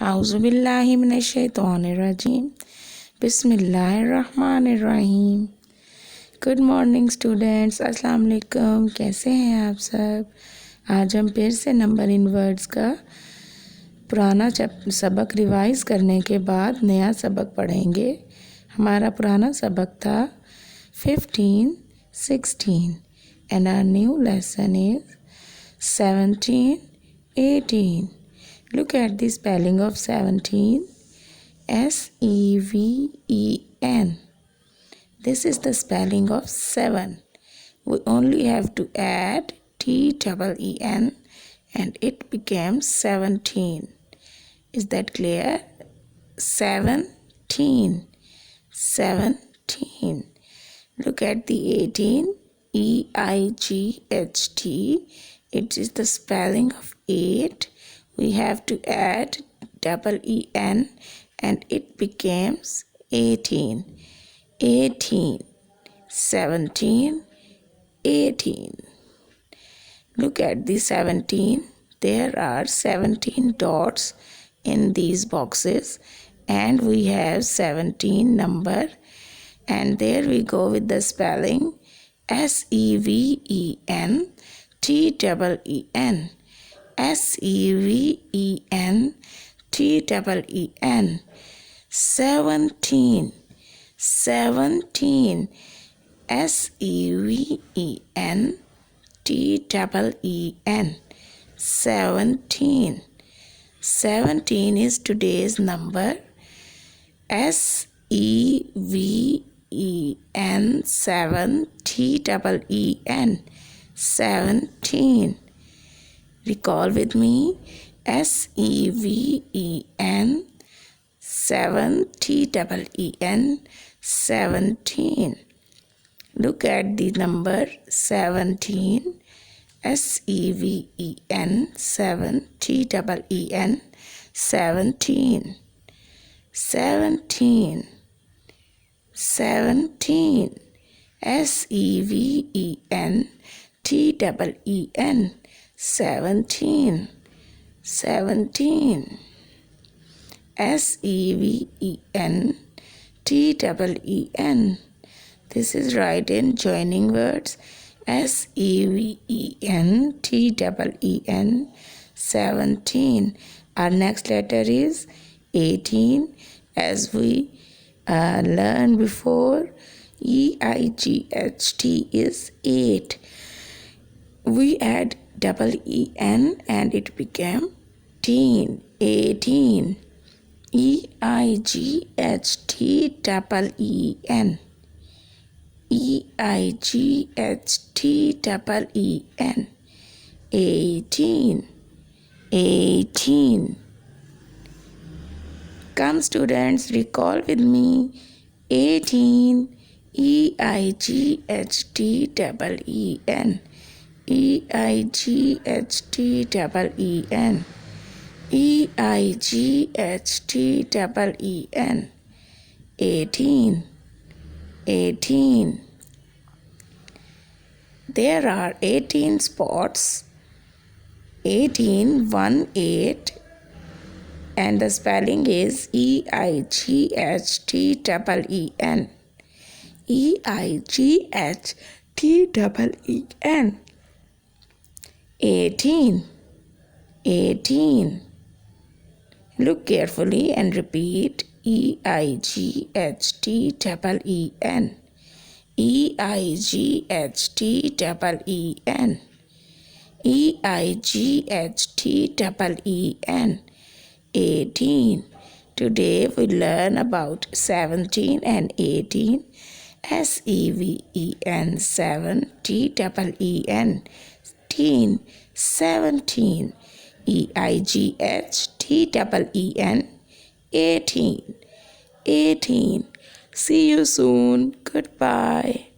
Auzubillahiminash-shaytanir-rajim. बिस्मिल्लाहिर्रहमानिर्रहीम। Good morning students, अस्सलाम वालेकुम। कैसे हैं आप सब? आज हम फिर से नंबर इन वर्ड्स का पुराना सबक रिवाइज़ करने के बाद नया सबक पढ़ेंगे। हमारा पुराना सबक था 15, 16 and our new lesson is 17, 18. Look at the spelling of 17. S-E-V-E-N. This is the spelling of 7. We only have to add T-E-E-N and it becomes 17. Is that clear? 17. 17. Look at the 18. E-I-G-H-T. It is the spelling of 8. We have to add E-E-N and it becomes 18. 18. 17. 18. Look at the 17. There are 17 dots in these boxes and we have 17 number, and there we go with the spelling S-E-V-E-N T-E-E-N. S-E-V-E-N T-E-E-N. 17. 17. S-E-V-E-N T-E-E-N. 17. 17 is today's number. S-E-V-E-N 7 T-E-E-N. 17. Recall with me. S-E-V-E-N 7 T-E-E-N. 17. Look at the number 17. S-E-V-E-N 7 T-E-E-N. 17. 17. 17. S-E-V-E-N T-E-E-N. 17. 17. S-E-V-E-N T-E-E-N. This is right in joining words. S-E-V-E-N T-E-E-N. 17. Our next letter is 18. As we learned before, E-I-G-H-T is 8. We add E-E-N and it became teen. 18. E-I-G-H-T-E-E-N. E-I-G-H-T-E-E-N. 18. 18. Come students, recall with me. 18. E-I-G-H-T-E-E-N. E-I-G-H-T-E-E-N. E-I-G-H-T-E-E-N. 18. 18. There are 18 spots. 18, 1, 8. And the spelling is E-I-G-H-T-E-E-N. E-I-G-H-T-E-E-N. 18. 18. Look carefully and repeat. E-I-G-H-T-E-E-N. E-I-G-H-T-E-E-N. E-I-G-H-T-E-E-N. 18. Today we learn about 17 and 18. S-E-V-E-N 7 T-E-E-N. Teen. 17. E-I-G-H-T-E-E-N. 18. 18. See you soon. Goodbye.